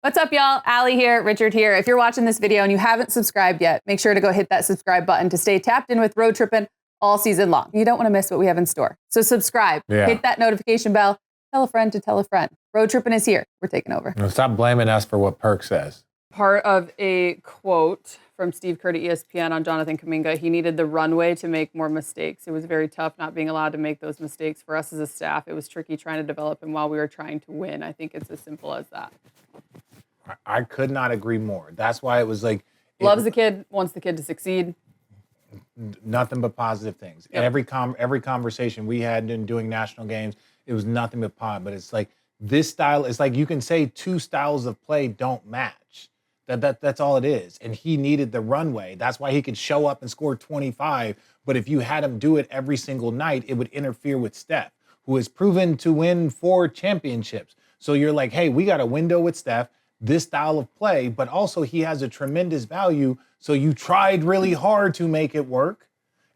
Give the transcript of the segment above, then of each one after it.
What's up, y'all? Allie here, Richard here. If you're watching this video and you haven't subscribed yet, make sure to go hit that subscribe button to stay tapped in with Road Trippin' all season long. You don't want to miss what we have in store. So subscribe, hit that notification bell, tell a friend to tell a friend. Road Trippin' is here. We're taking over. No, stop blaming us for what Perk says. Part of a quote from Steve Kerr to ESPN on Jonathan Kuminga, he needed the runway to make more mistakes. It was very tough not being allowed to make those mistakes. For us as a staff, it was tricky trying to develop him while we were trying to win. I think it's as simple as that. I could not agree more. That's why it was like... Loves the kid, wants the kid to succeed. Nothing but positive things. Yep. Every conversation we had in doing national games, it was nothing but positive. But it's like this style, it's like you can say two styles of play don't match. That's all it is. And he needed the runway. That's why he could show up and score 25. But if you had him do it every single night, it would interfere with Steph, who has proven to win 4 championships. So you're like, hey, we got a window with Steph, this style of play, but also he has a tremendous value. So you tried really hard to make it work.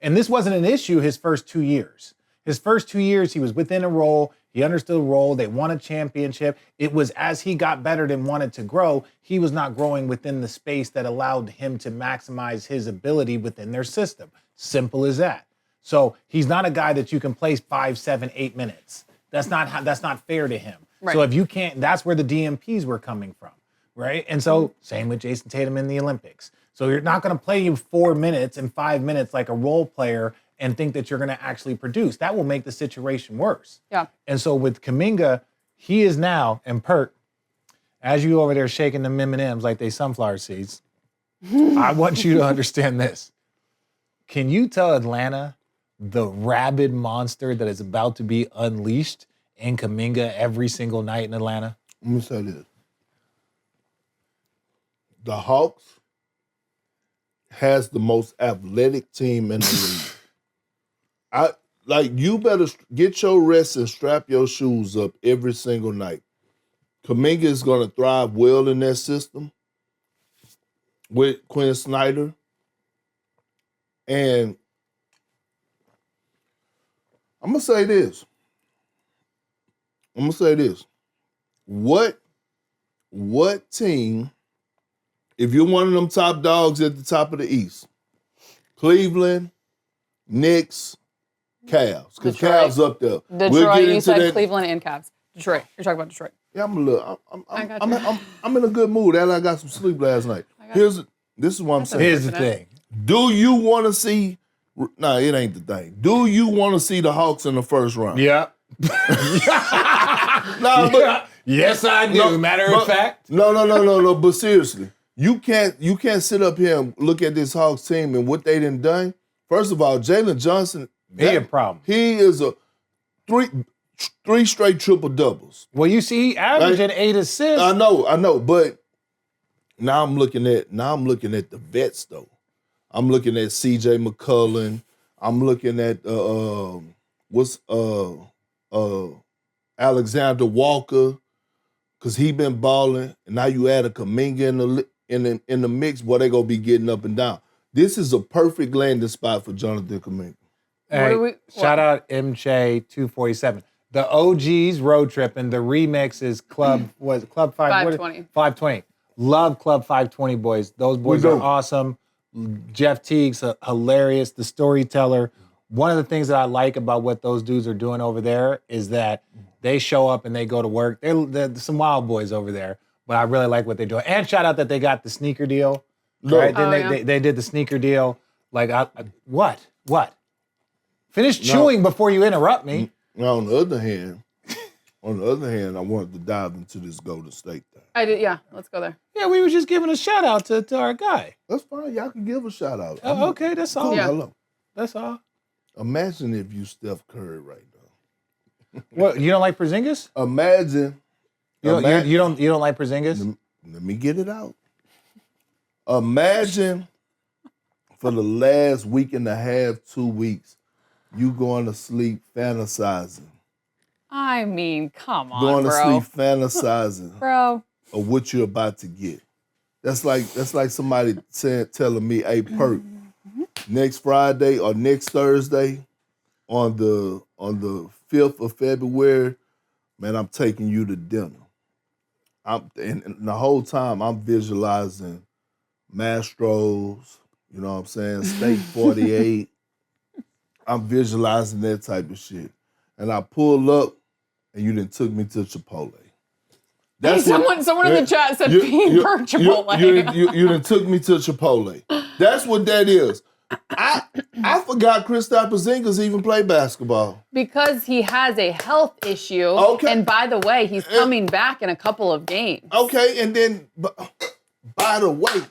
And this wasn't an issue his first 2 years. His first 2 years, he was within a role. He understood the role. They won a championship. It was as he got better and wanted to grow, he was not growing within the space that allowed him to maximize his ability within their system. Simple as that. So he's not a guy that you can play 5, 7, 8 minutes. That's not fair to him. Right. So if you can't, that's where the DMPs were coming from, right? And so same with Jason Tatum in the Olympics. So you're not going to play you 4 minutes and 5 minutes like a role player and think that you're going to actually produce. That will make the situation worse. Yeah. And so with Kuminga, he is now, and Perk, as you over there shaking them M&Ms like they sunflower seeds, I want you to understand this. Can you tell Atlanta the rabid monster that is about to be unleashed in Kuminga every single night in Atlanta? Let me say this. The Hawks has the most athletic team in the league. You better get your rest and strap your shoes up every single night. Kuminga is going to thrive well in that system with Quinn Snyder. And I'm going to say this. What team, if you're one of them top dogs at the top of the East, Cleveland, Knicks, Cavs, because Cavs up there. Detroit, you said Cleveland and Cavs. Detroit, you're talking about Detroit. Yeah, I'm in a good mood. And I got some sleep last night. This is what I'm saying. Here's the thing. Do you want to see? No, it ain't the thing. Do you want to see the Hawks in the first round? Yeah. Yes, I do. Matter of fact. No. But seriously, you can't sit up here and look at this Hawks team and what they done. First of all, Jalen Johnson, he a problem. He is a three straight triple doubles. Well, you see, he averaging 8 assists. I know, but now I'm looking at the vets though. I'm looking at CJ McCollum. I'm looking at Alexander Walker, because he been balling, and now you add a Kuminga in the mix, boy, they gonna be getting up and down. This is a perfect landing spot for Jonathan Kuminga. Hey, shout out MJ247. The OGs Road Trippin', the remix is Club 520. 520. Love Club 520 boys. Those boys are awesome. Jeff Teague's hilarious, the storyteller. One of the things that I like about what those dudes are doing over there is that they show up and they go to work. They're some wild boys over there, but I really like what they're doing. And shout out that they got the sneaker deal. Right? Then they did the sneaker deal. Like, what? Finish chewing before you interrupt me. Now, on the other hand, I wanted to dive into this Golden State thing. I did, yeah. Let's go there. Yeah, we were just giving a shout out to our guy. That's fine. Y'all can give a shout out. Oh, okay, that's all. Cool. Yeah. Hello. That's all. Imagine if you Steph Curry right now. What, you don't like Porzingis? Imagine. You don't like Porzingis? Let me get it out. Imagine for the last week and a half, 2 weeks, you going to sleep fantasizing. I mean, come on, going bro. to sleep fantasizing bro. Of what you're about to get. That's like somebody telling me, hey, Perk, next Friday or next Thursday on the 5th of February, man, I'm taking you to dinner. and the whole time I'm visualizing Mastro's, you know what I'm saying, State 48. I'm visualizing that type of shit. And I pull up, and you done took me to Chipotle. Hey, someone in the chat said Perk Chipotle. You done took me to Chipotle. That's what that is. I forgot Kristaps Porzingis even played basketball. Because he has a health issue. Okay. And by the way, he's coming back in a couple of games. Okay, and then, by the way,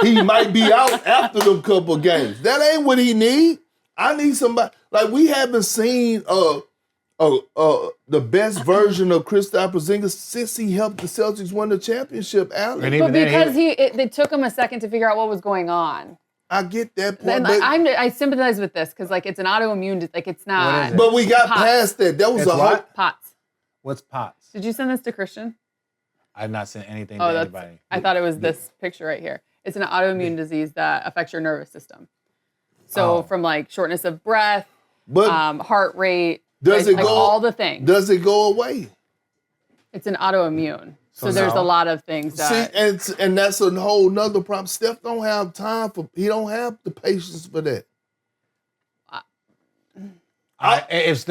he might be out after them couple of games. That ain't what he need. I need somebody. Like, we haven't seen the best version of Kristaps Porzingis since he helped the Celtics win the championship, Allen. But because it took him a second to figure out what was going on. I get that point. And I sympathize with this because like it's an autoimmune, like it's not. But we got past that. That was POTS. What's POTS? Did you send this to Christian? I've not sent anything to anybody. I thought it was this picture right here. It's an autoimmune disease that affects your nervous system. So from like shortness of breath, heart rate, all the things. Does it go away? It's an autoimmune. So there's a lot of things that... See, and that's a whole nother problem. Steph don't have time for... He don't have the patience for that.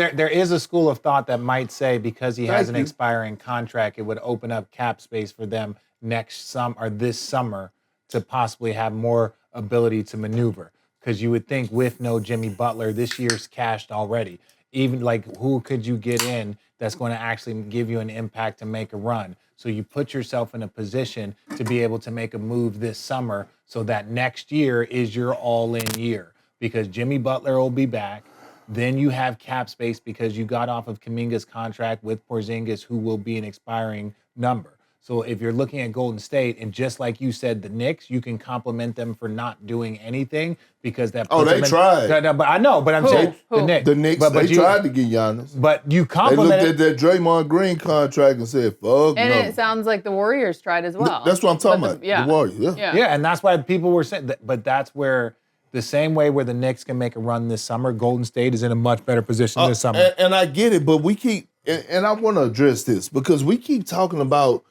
There is a school of thought that might say because he has an expiring contract, it would open up cap space for them this summer to possibly have more ability to maneuver. Because you would think with no Jimmy Butler, this year's cashed already. Even like who could you get in that's going to actually give you an impact to make a run? So you put yourself in a position to be able to make a move this summer so that next year is your all-in year. Because Jimmy Butler will be back. Then you have cap space because you got off of Kuminga's contract with Porzingis, who will be an expiring number. So if you're looking at Golden State, and just like you said, the Knicks, you can compliment them for not doing anything because that. They tried. But I know, but I'm saying the Knicks. The Knicks, they tried to get Giannis. But you complimented. They looked at that Draymond Green contract and said, "Fuck and no." And it sounds like the Warriors tried as well. That's what I'm talking about. The Warriors. Yeah, and that's why people were saying that. But that's where. The same way where the Knicks can make a run this summer, Golden State is in a much better position this summer. And I get it, but we keep, and I want to address this because we keep talking about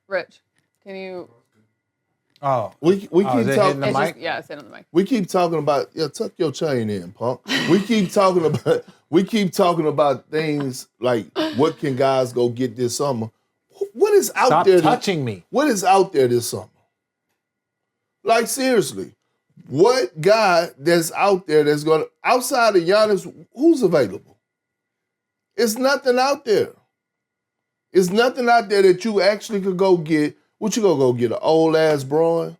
Rich, can you? Oh, we keep talking. Sit on the mic. We keep talking about tuck your chain in, punk. We keep talking about things like what can guys go get this summer. What is out there? Stop touching me. What is out there this summer? Like seriously. What guy that's out there that's going to, outside of Giannis, who's available? It's nothing out there. It's nothing out there that you actually could go get. What you gonna go get, an old ass Braun?